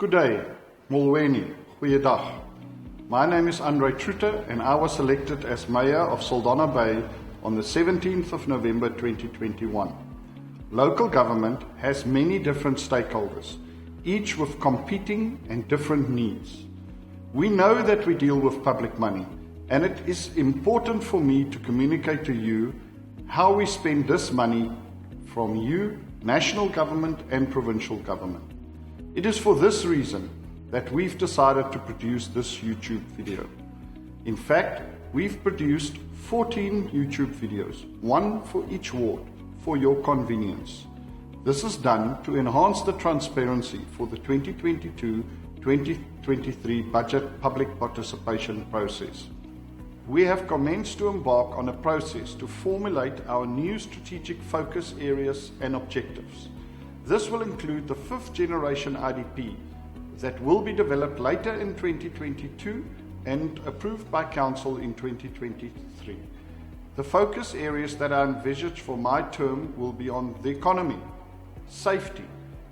Good day, Molweni, goeiedag. My name is Andre Trutte and I was elected as Mayor of Saldanha Bay on the 17th of November 2021. Local government has many different stakeholders, each with competing and different needs. We know that we deal with public money, and it is important for me to communicate to you how we spend this money from you, national government and provincial government. It is for this reason that we've decided to produce this YouTube video. In fact, we've produced 14 YouTube videos, one for each ward, for your convenience. This is done to enhance the transparency for the 2022-2023 budget public participation process. We have commenced to embark on a process to formulate our new strategic focus areas and objectives. This will include the 5th generation IDP that will be developed later in 2022 and approved by Council in 2023. The focus areas that are envisaged for my term will be on the economy, safety,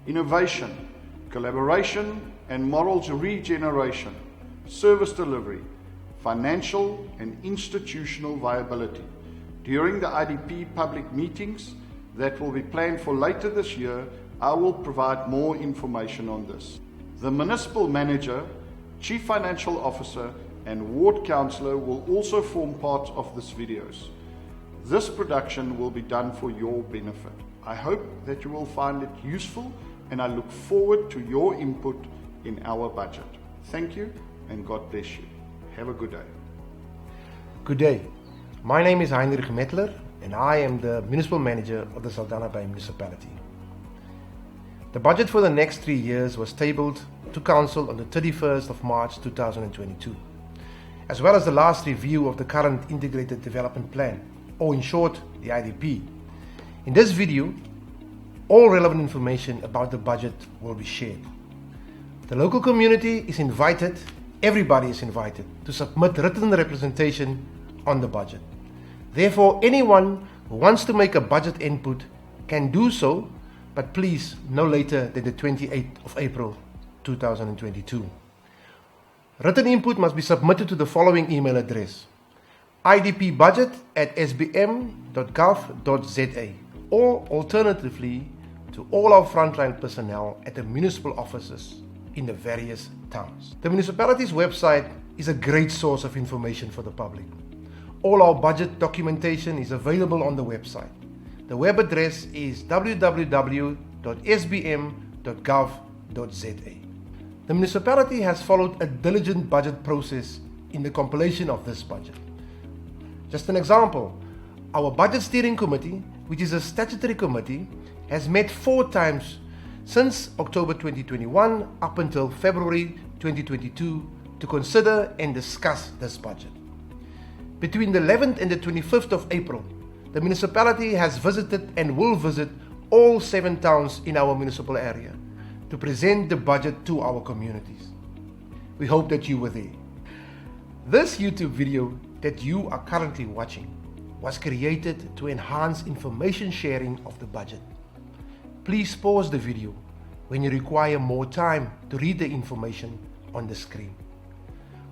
innovation, collaboration and moral regeneration, service delivery, financial and institutional viability. During the IDP public meetings that will be planned for later this year, I will provide more information on this. The municipal manager, chief financial officer and ward councillor will also form part of these videos. This production will be done for your benefit. I hope that you will find it useful and I look forward to your input in our budget. Thank you and God bless you. Have a good day. Good day. My name is Heinrich Mettler and I am the Municipal Manager of the Saldanha Bay Municipality. The budget for the next 3 years was tabled to Council on the 31st of March 2022, as well as the last review of the current Integrated Development Plan, or in short, the IDP. In this video, all relevant information about the budget will be shared. The local community is invited, everybody is invited, to submit written representation on the budget. Therefore, anyone who wants to make a budget input can do so, but please no later than the 28th of April 2022. Written input must be submitted to the following email address: idpbudget@sbm.gov.za, or alternatively to all our frontline personnel at the municipal offices in the various towns. The municipality's website is a great source of information for the public. All our budget documentation is available on the website. The web address is www.sbm.gov.za. The municipality has followed a diligent budget process in the compilation of this budget. Just an example, our Budget Steering Committee, which is a statutory committee, has met 4 times since October 2021 up until February 2022 to consider and discuss this budget. Between the 11th and the 25th of April, the municipality has visited and will visit all 7 towns in our municipal area to present the budget to our communities. We hope that you were there. This YouTube video that you are currently watching was created to enhance information sharing of the budget. Please pause the video when you require more time to read the information on the screen.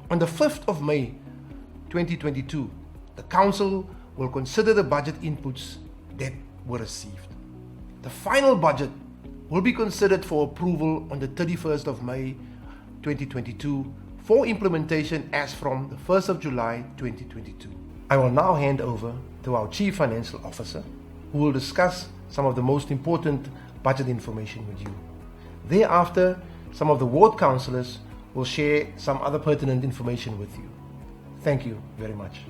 On the 5th of May 2022, the Council will consider the budget inputs that were received. The final budget will be considered for approval on the 31st of May 2022 for implementation as from the 1st of July 2022. I will now hand over to our Chief Financial Officer, who will discuss some of the most important budget information with you. Thereafter, some of the ward councillors will share some other pertinent information with you. Thank you very much.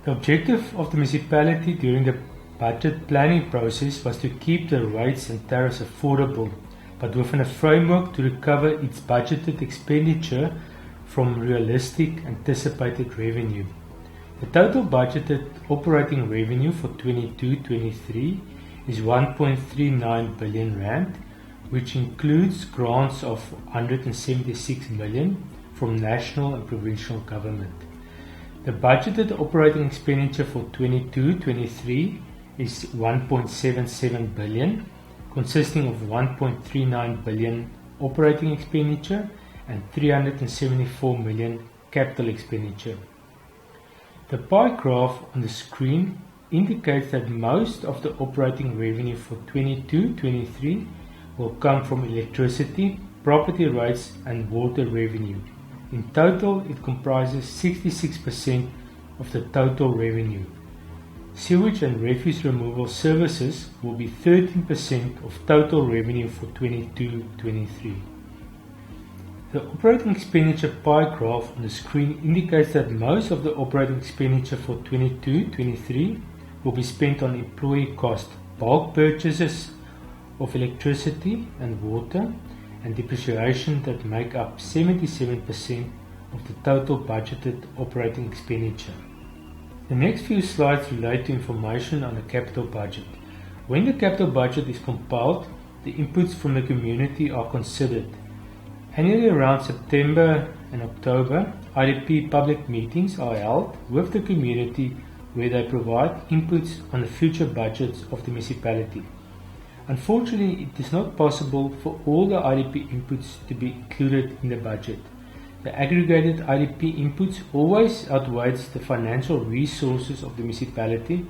The objective of the municipality during the budget planning process was to keep the rates and tariffs affordable, but within a framework to recover its budgeted expenditure from realistic anticipated revenue. The total budgeted operating revenue for 22-23 is 1.39 billion rand, which includes grants of 176 million from national and provincial government. The budgeted operating expenditure for 22-23 is 1.77 billion, consisting of 1.39 billion operating expenditure and 374 million capital expenditure. The pie graph on the screen indicates that most of the operating revenue for 22-23 will come from electricity, property rates and water revenue. In total, it comprises 66% of the total revenue. Sewage and refuse removal services will be 13% of total revenue for 22-23. The operating expenditure pie graph on the screen indicates that most of the operating expenditure for 22-23 will be spent on employee cost, bulk purchases of electricity and water, and depreciation that make up 77% of the total budgeted operating expenditure. The next few slides relate to information on the capital budget. When the capital budget is compiled, the inputs from the community are considered. Annually around September and October, IDP public meetings are held with the community where they provide inputs on the future budgets of the municipality. Unfortunately, it is not possible for all the IDP inputs to be included in the budget. The aggregated IDP inputs always outweighs the financial resources of the municipality,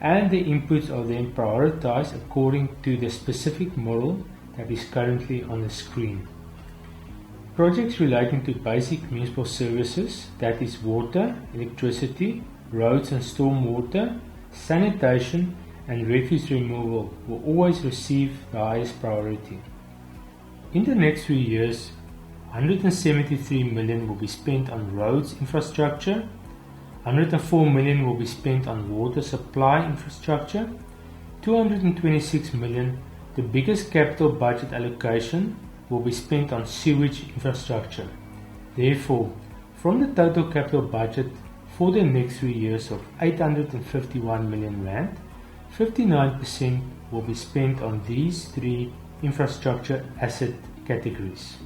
and the inputs are then prioritized according to the specific model that is currently on the screen. Projects relating to basic municipal services, that is water, electricity, roads and stormwater, sanitation and refuse removal, will always receive the highest priority. In the next few years, 173 million will be spent on roads infrastructure, 104 million will be spent on water supply infrastructure, 226 million, the biggest capital budget allocation, will be spent on sewage infrastructure. Therefore, from the total capital budget for the next 3 years of 851 million rand, 59% will be spent on these three infrastructure asset categories.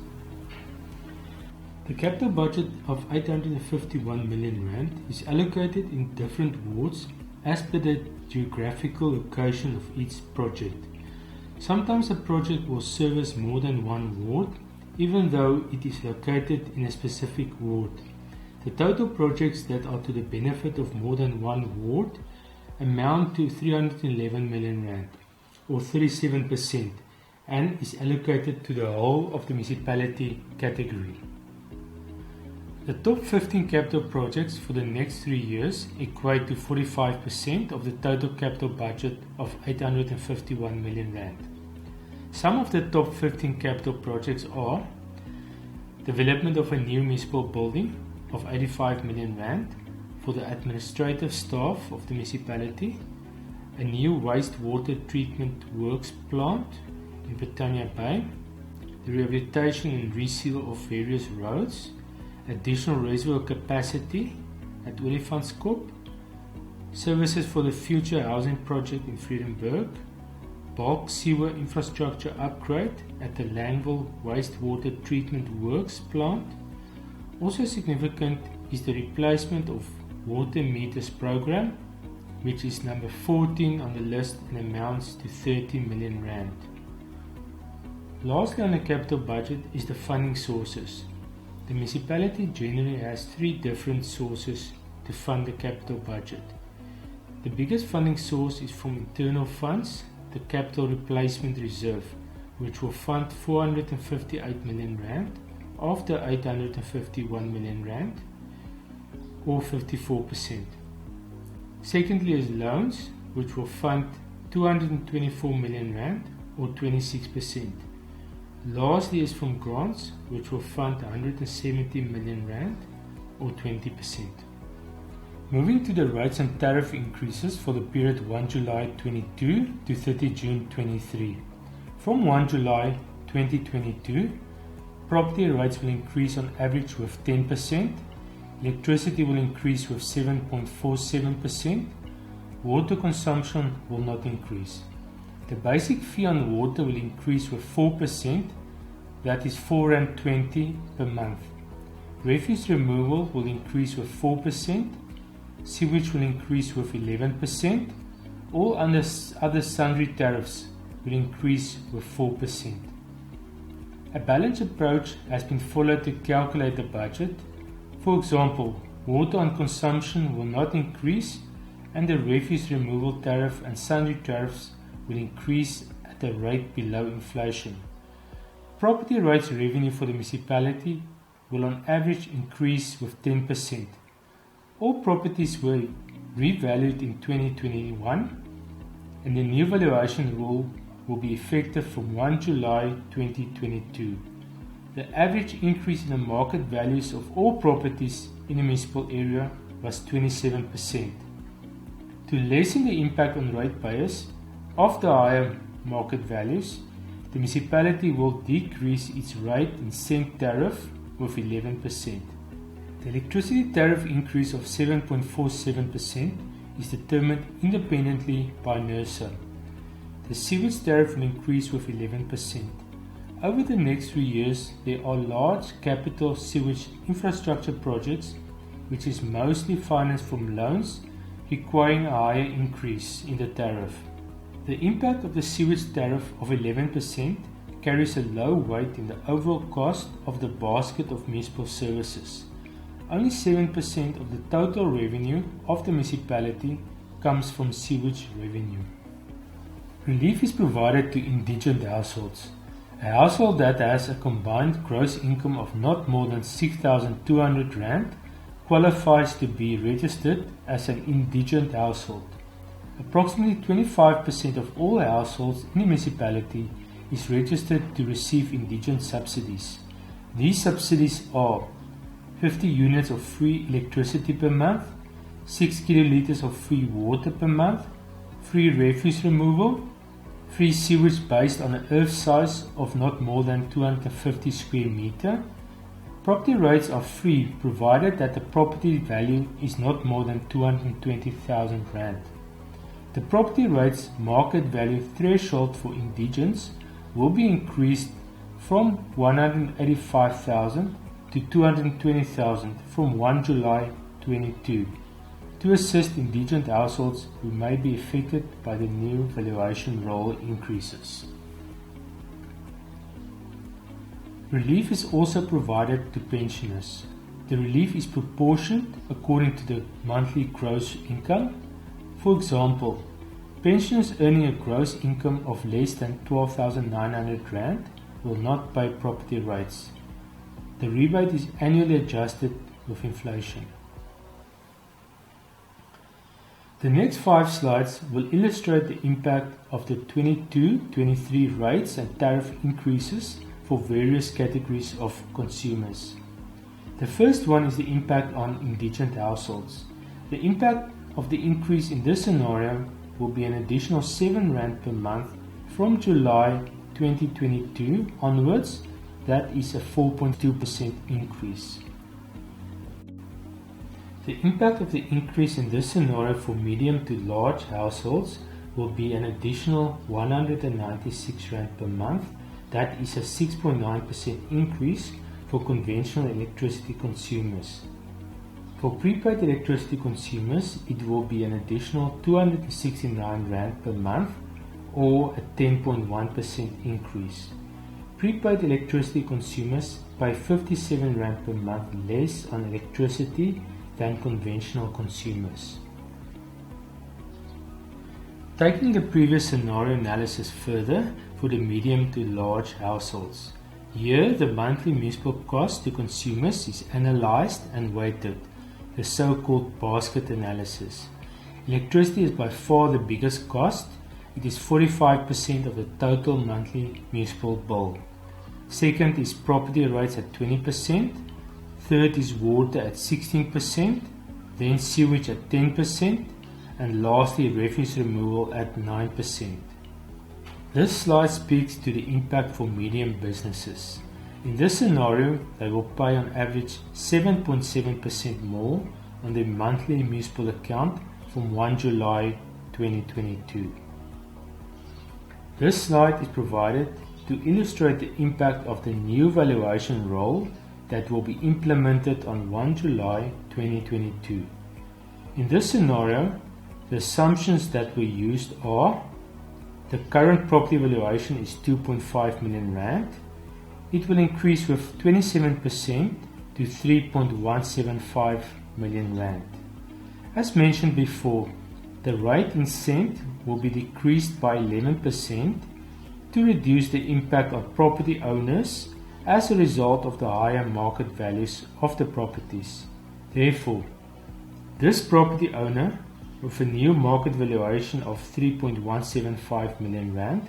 The capital budget of 851 million rand is allocated in different wards as per the geographical location of each project. Sometimes a project will service more than one ward, even though it is located in a specific ward. The total projects that are to the benefit of more than one ward amount to 311 million rand, or 37%, and is allocated to the whole of the municipality category. The top 15 capital projects for the next 3 years equate to 45% of the total capital budget of 851 million rand. Some of the top 15 capital projects are development of a new municipal building of 85 million rand for the administrative staff of the municipality, a new wastewater treatment works plant in Jacobsbaai, the rehabilitation and reseal of various roads, additional reservoir capacity at Olifantskop, services for the future housing project in Vredenburg, bulk sewer infrastructure upgrade at the Langville wastewater treatment works plant. Also significant is the replacement of water meters program, which is number 14 on the list and amounts to 30 million rand. Lastly on the capital budget is the funding sources. The municipality generally has 3 different sources to fund the capital budget. The biggest funding source is from internal funds, the capital replacement reserve, which will fund 458 million rand of the 851 million rand, or 54%. Secondly is loans, which will fund 224 million rand, or 26%. Lastly is from grants, which will fund 170 million rand, or 20%. Moving to the rates and tariff increases for the period 1 July 22 to 30 June 23. From 1 July 2022, property rates will increase on average with 10%, electricity will increase with 7.47%, water consumption will not increase. The basic fee on water will increase with 4%, that is R4.20 per month. Refuse removal will increase with 4%, sewage will increase with 11%, All other sundry tariffs will increase with 4%. A balanced approach has been followed to calculate the budget. For example, water on consumption will not increase, and the refuse removal tariff and sundry tariffs will increase at a rate below inflation. Property rights revenue for the municipality will on average increase with 10%. All properties were revalued in 2021, and the new valuation rule will be effective from 1 July 2022. The average increase in the market values of all properties in the municipal area was 27%. To lessen the impact on ratepayers of the higher market values, the municipality will decrease its rate and cent tariff with 11%. The electricity tariff increase of 7.47% is determined independently by NERSA. The sewage tariff will increase with 11%. Over the next 3 years, there are large capital sewage infrastructure projects which is mostly financed from loans requiring a higher increase in the tariff. The impact of the sewage tariff of 11% carries a low weight in the overall cost of the basket of municipal services. Only 7% of the total revenue of the municipality comes from sewage revenue. Relief is provided to indigent households. A household that has a combined gross income of not more than 6,200 Rand qualifies to be registered as an indigent household. Approximately 25% of all households in the municipality is registered to receive indigent subsidies. These subsidies are 50 units of free electricity per month, 6 kiloliters of free water per month, free refuse removal, free sewage based on an earth size of not more than 250 square meter. Property rates are free provided that the property value is not more than 220,000 Rand. The property rates market value threshold for indigents will be increased from 185,000 to 220,000 from 1 July 2022 to assist indigent households who may be affected by the new valuation roll increases. Relief is also provided to pensioners. The relief is proportioned according to the monthly gross income. For example, pensioners earning a gross income of less than 12,900 Rand will not pay property rates. The rebate is annually adjusted with inflation. The next 5 slides will illustrate the impact of the 22-23 rates and tariff increases for various categories of consumers. The first one is the impact on indigent households. The impact of the increase in this scenario will be an additional 7 Rand per month from July 2022 onwards. That is a 4.2% increase. The impact of the increase in this scenario for medium to large households will be an additional 196 Rand per month. That is a 6.9% increase for conventional electricity consumers. For prepaid electricity consumers, it will be an additional 269 Rand per month or a 10.1% increase. Prepaid electricity consumers pay 57 Rand per month less on electricity than conventional consumers. Taking the previous scenario analysis further for the medium to large households. Here, the monthly municipal cost to consumers is analyzed and weighted, the so-called basket analysis. Electricity is by far the biggest cost. It is 45% of the total monthly municipal bill. Second is property rates at 20%. Third is water at 16%. Then sewage at 10%. And lastly, refuse removal at 9%. This slide speaks to the impact for medium businesses. In this scenario, they will pay on average 7.7% more on their monthly municipal account from 1 July 2022. This slide is provided to illustrate the impact of the new valuation roll that will be implemented on 1 July 2022. In this scenario, The assumptions that were used are: the current property valuation is 2.5 million rand. It will increase with 27% to 3.175 million rand. As mentioned before, the rate in cent will be decreased by 11% to reduce the impact on property owners as a result of the higher market values of the properties. Therefore, this property owner with a new market valuation of 3.175 million rand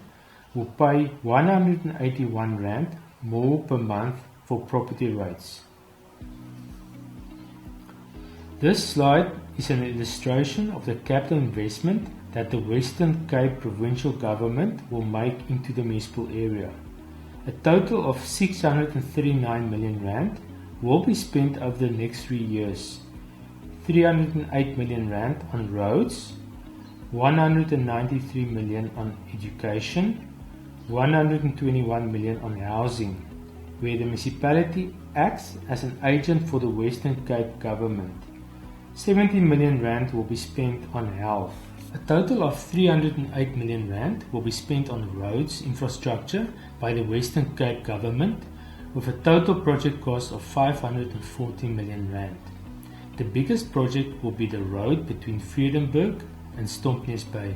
will pay 181 rand more per month for property rates. This slide is an illustration of the capital investment that the Western Cape Provincial Government will make into the municipal area. A total of 639 million rand will be spent over the next 3 years. 308 million rand on roads, 193 million on education, 121 million on housing, where the municipality acts as an agent for the Western Cape Government. 70 million rand will be spent on health. A total of 308 million rand will be spent on roads infrastructure by the Western Cape Government, with a total project cost of 540 million rand. The biggest project will be the road between Vredenburg and Jacobsbaai.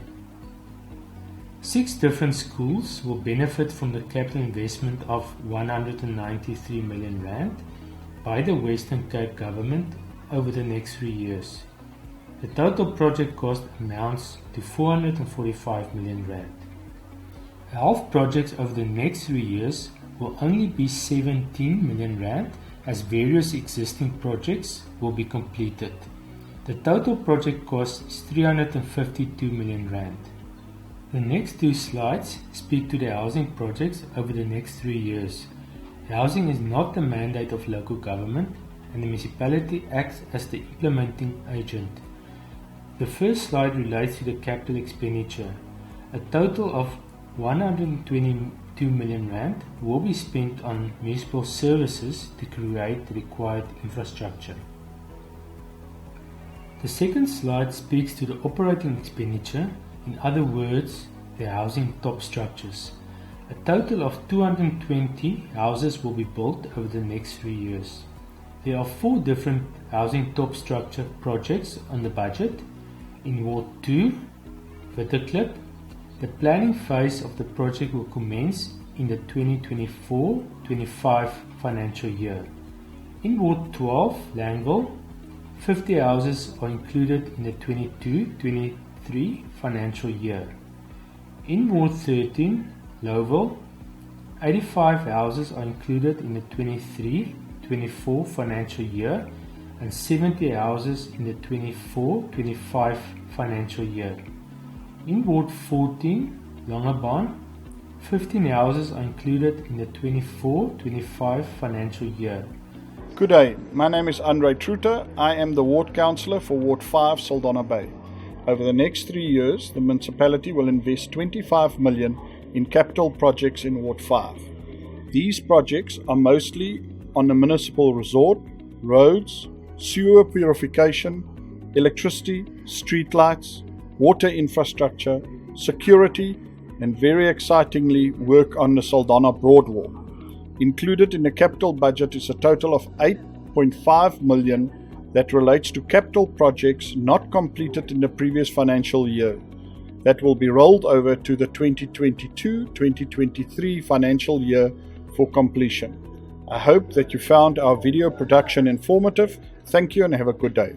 6 different schools will benefit from the capital investment of 193 million rand by the Western Cape Government over the next 3 years. The total project cost amounts to 445 million rand. Health projects over the next 3 years will only be 17 million rand, as various existing projects will be completed. The total project cost is 352 million rand. The next 2 slides speak to the housing projects over the next 3 years. Housing is not the mandate of local government, and the municipality acts as the implementing agent. The first slide relates to the capital expenditure. A total of 122 million rand will be spent on municipal services to create the required infrastructure. The second slide speaks to the operating expenditure, in other words, the housing top structures. A total of 220 houses will be built over the next 3 years. There are 4 different housing top structure projects on the budget. In Ward 2, Witterklip, the planning phase of the project will commence in the 2024-25 financial year. In Ward 12, Langville, 50 houses are included in the 22-23 financial year. In Ward 13, Lowville, 85 houses are included in the 23-24 financial year and 70 houses in the 24-25 financial year. In Ward 14, Langebaan, 15 houses are included in the 24-25 financial year. Good day, my name is Andre Truter. I am the Ward Councillor for Ward 5, Saldanha Bay. Over the next 3 years, the municipality will invest 25 million in capital projects in Ward 5. These projects are mostly on the municipal resort, roads, sewer purification, electricity, streetlights, water infrastructure, security, and very excitingly, work on the Saldanha Broadwalk. Included in the capital budget is a total of 8.5 million that relates to capital projects not completed in the previous financial year, that will be rolled over to the 2022-2023 financial year for completion. I hope that you found our video production informative. Thank you and have a good day.